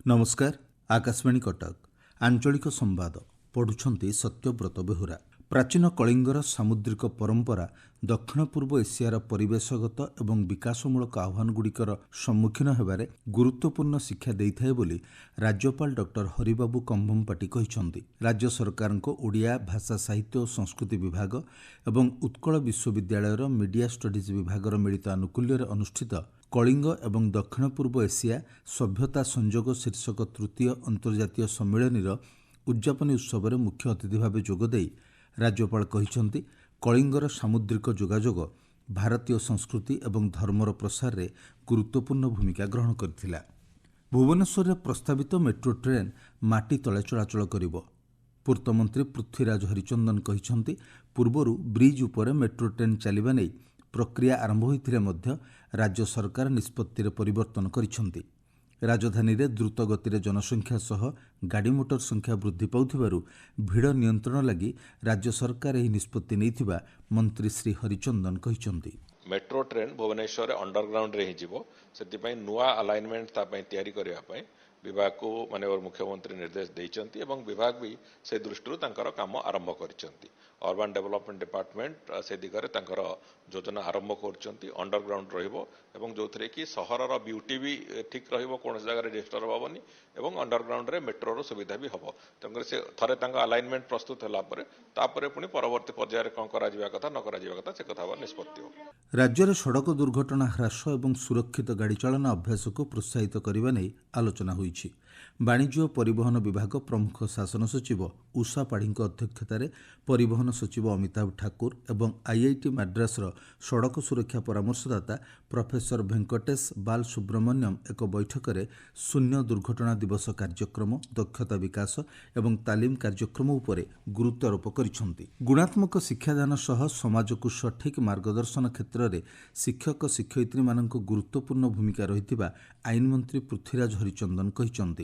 नमस्कार आकाशवाणी कटक आंचलिक संवाद पढ़ुछंती सत्यव्रत बेहुरा। प्राचीन कलिंगर सामुद्रिक परंपरा दक्षिण पूर्व एशियार परिवेशगत एवं विकासमूलक आह्वानगुड़िकर सम्मुखीन हेबारे गुरुत्वपूर्ण शिक्षा देइथाय बोली राज्यपाल डॉक्टर हरिबाबू कंभमपाटी कहिसंती। राज्य सरकार ओडिया भाषा साहित्य और संस्कृति विभाग एवं उत्कल विश्वविद्यालयर मीडिया स्टडीज विभागर मिलित आनुकूल्य अनुष्ठित कलिंग एवं दक्षिण पूर्व एशिया सभ्यता संजोग शीर्षक तृतीय अंतर्जातीय सम्मेलनीर उद्यापनी उत्सव में मुख्य अतिथि भाव जोगदे राज्यपाल कहिसंती कलिंगर सामुद्रिक जोगाजोग भारतीय संस्कृति एवं धर्मर प्रसार में गुरुत्वपूर्ण भूमिका ग्रहण करथिला। भुवनेश्वर में प्रस्तावित मेट्रो ट्रेन माटी तले चलाचल करिबो। पूर्तमंत्री पृथ्वीराज हरिचंदन कहिसंती पूर्वरु ब्रिज उपरे मेट्रो ट्रेन चलिबा नै प्रक्रिया आरंभ होइथिले मध्य राज्य सरकार निष्पत्तिर परिवर्तन करिसंती। राजधानी रे द्रुत गतिर जनसंख्या सह गाड़ी मोटर संख्या वृद्धि पाउथिबारु भिड़ नियंत्रण लगी राज्य सरकार एही निष्पत्ति नैथिबा मंत्री श्री हरिचंदन कहिसंती। मेट्रो ट्रेन भुवनेश्वर अंडरग्राउंड रे ही जीवो सेति नुआ अलाइनमेंट तैयारी करने विभाग को माननीय मुख्यमंत्री निर्देश देइचंती एवं विभाग भी से दृष्टि काम आरंभ करिसंती। अर्बन डेवलपमेंट डिपार्टमेंट से दिगरे तांकर योजना आरंभ करचंती। अंडरग्राउंड रहिबो एवं जोथरे कि सहरर ब्यूटी भी ठीक रहिबो, कोन जगह डिस्टर्ब होबनी एवं अंडरग्राउंड रे मेट्रो रो सुविधा भी हबो। तंगर से थरे तांका अलाइनमेंट प्रस्तुत होला परे तापरे पुनी परवर्ती पर्याय कोन करा जिबा कथा न करा जिबा कथा से कथा निष्पत्ति हो। राज्य में सड़क दुर्घटना ह्रास एवं सुरक्षित गाड़ी चालन अभ्यास को प्रोत्साहित करने नहीं आलोचना होईछि। वाणिज्य और परिवहन विभाग प्रमुख शासन सचिव उषा पाढ़ी अध्यक्षतार परिवहन सचिव अमिताभ ठाकुर एवं आईआईटी माड्रासर सड़क सुरक्षा परामर्शदाता प्रोफेसर भेंकटेश बाल सुब्रमण्यम एक बैठक में शून्य दुर्घटना दिवस कार्यक्रम, दक्षता विकास एवं तालीम कार्यक्रम उपरे गुरुत्वारोप करिसंती। गुणात्मक शिक्षादान सह समाज को सठिक मार्गदर्शन क्षेत्र में शिक्षक शिक्षयित्री मानक गुरुत्वपूर्ण भूमिका रहिथिबा आईन मंत्री पृथ्वीराज हरिचंदन कहिसंती।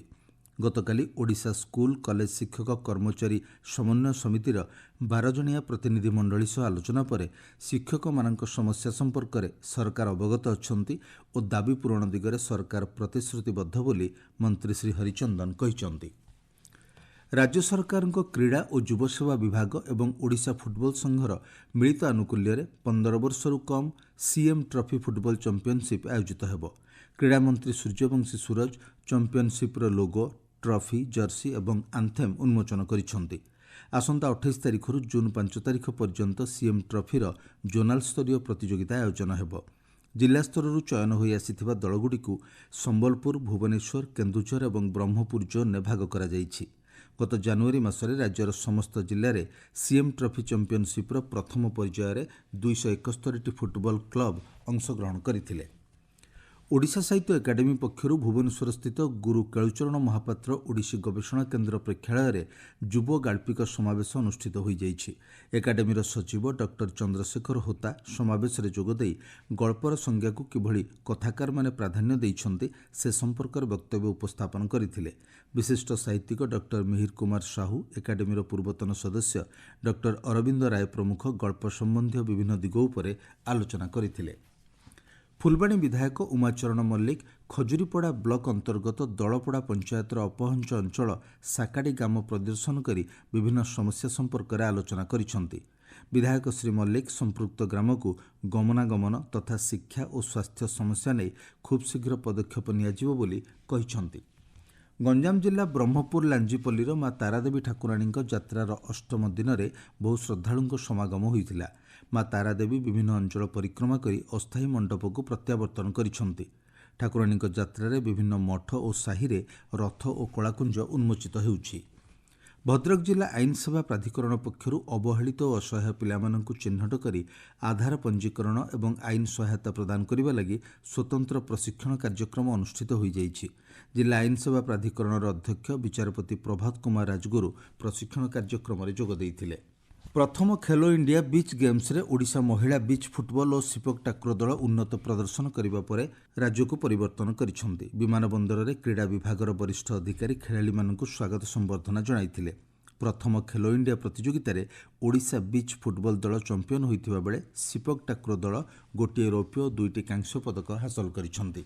गतकाली ओडिशा स्कूल कॉलेज शिक्षक कर्मचारी समन्वय समितिर 12 जणिया प्रतिनिधि मंडली सह आलोचना पर शिक्षक मानक समस्या संपर्क में सरकार अवगत अछंती और दाबी पूरण दिगरे सरकार प्रतिश्रुतिबद्ध बोली मंत्री श्री हरिचंदन कहिसंती। राज्य सरकार क्रीड़ा और युव सेवा विभाग एवं ओडिशा फुटबॉल संघर मिलित आनुकूल्य 15 वर्षरू कम सीएम ट्रॉफी फुटबॉल चैंपियनशिप आयोजित हेबो। क्रीड़ा मंत्री सूर्यवंशी सूरज चैंपियनशिप्र लोगो, ट्रॉफी, जर्सी एवं आंथेम उन्मोचन करिसंती। आसंता 28 तारिख जून 5 तारिख पर्यंत सीएम ट्रॉफीर जोनाल स्तरीय प्रतियोगिता आयोजन हेबो। जिला स्तर चयन होई आसिथिबा दलगुड़िकु संबलपुर, भुवनेश्वर, केन्दुझर एवं ब्रह्मपुर जोन में भाग करा जाइछि। गत जनवरी मासरे राज्यर समस्त जिले में सीएम ट्रॉफी चैंपियनशिप्र प्रथम पर्यायर 271 फुटबॉल क्लब अंशग्रहण करथिले। ओडिशा साहित्य एकाडेमी पक्षर भुवनेश्वर स्थित गुरु केलुचरण महापात्र ओडिसी गवेषणा केन्द्र प्रेक्षालय में युव गाल्पिक समावेश अनुष्ठित हो जाइछि। एकाडेमीर सचिव डॉक्टर चंद्रशेखर होता समावेश में जोगदे गल्पर संज्ञा को किभली कथाकार माने प्राधान्य देइछन्ति से संपर्क वक्तव्य उपस्थापन करथिले। विशिष्ट साहित्यिक डॉक्टर मिहिर कुमार साहू, एकाडेमीर पूर्वतन सदस्य डॉक्टर अरविंद राय प्रमुख गल्प संबंधी विभिन्न दिग उपरे आलोचना करथिले। फुलबाणी विधायक उमाचरण मल्लिक खजुरीपड़ा ब्लॉक अंतर्गत दलपड़ा पंचायतर अपहंच अंचल साकाड़ी ग्राम परिदर्शन कर विभिन्न समस्या संपर्क में आलोचना करिसंती। विधायक श्री मल्लिक संपृक्त ग्राम को गमनागमन तथा शिक्षा और स्वास्थ्य समस्या नहीं खूब शीघ्र पदक्षेप नियाजिबो बोली कहिसंती। गंजाम जिला ब्रह्मपुर लांजीपल्लीर मां तारादेवी ठाकुराणी यात्रार अष्टम दिन में बहु श्रद्धालुं समागम होइतिला। मां तारादेवी विभिन्न अंचल परिक्रमा करी अस्थायी मंडप को प्रत्यावर्तन करिसंती। ठाकुराणी यात्रा विभिन्न मठ और साहि रे रथ और कलाकुंज उन्मोचित हेउछि। भद्रक जिला आईन सेवा प्राधिकरण पक्षर अवहेलित और असहाय पिलामानंकु चिन्हट करी आधार पंजीकरण एवं आईन सहायता प्रदान करने लगी स्वतंत्र प्रशिक्षण कार्यक्रम अनुष्ठित हो जाइछि। जिला आईन सेवा प्राधिकरण अध्यक्ष विचारपति प्रभात कुमार राजगुरु प्रशिक्षण कार्यक्रम में जोग देइथिले। प्रथम खेलो इंडिया बीच गेम्स रे ओडिशा महिला बीच फुटबॉल और सिपक टाक्रो दल उन्नत प्रदर्शन करने पर राज्य को परिवर्तन करिसंती। विमान बंदर रे क्रीड़ा विभागर वरिष्ठ अधिकारी खेलाड़ी मानकु स्वागत संबर्धना जणाइथिले। प्रथम खेलो इंडिया प्रतियोगिता रे ओडिशा बीच फुटबॉल दल चैंपियन होइथिबा बेले सिपक टाक्रो दल गोटे रौप्य और 2टी कांस्य पदक हासिल करिसंती।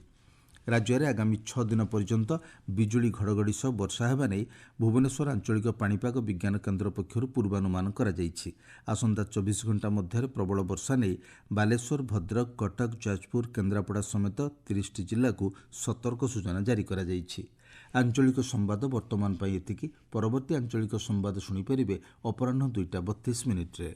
ରାଜ୍ୟରେ ଆଗାମୀ 6 ଦିନ ପର୍ଯ୍ୟନ୍ତ ବିଜୁଳି ଘଡ଼ଘଡ଼ି ସହ ବର୍ଷା ହେବା ନେଇ ଭୁବନେଶ୍ୱର ଆଞ୍ଚଳିକ ପାଣିପାଗ ବିଜ୍ଞାନ କେନ୍ଦ୍ର ପକ୍ଷରୁ ପୂର୍ବାନୁମାନ କରାଯାଇଛି। ଆସନ୍ତା 24 ଘଣ୍ଟା ମଧ୍ୟରେ ପ୍ରବଳ ବର୍ଷା ନେଇ ବାଲେଶ୍ୱର, ଭଦ୍ରକ, କଟକ, ଯାଜପୁର, କେନ୍ଦ୍ରାପଡ଼ା ସମେତ 30ଟି ଜିଲ୍ଲାକୁ ସତର୍କ ସୂଚନା ଜାରି କରାଯାଇଛି। ଆଞ୍ଚଳିକ ସମ୍ବାଦ ବର୍ତ୍ତମାନ ପାଇଁ ଏତିକି। ପରବର୍ତ୍ତୀ ଆଞ୍ଚଳିକ ସମ୍ବାଦ ଶୁଣିପାରିବେ ଅପରାହ୍ନ 2ଟା 32 ମିନିଟ୍ରେ।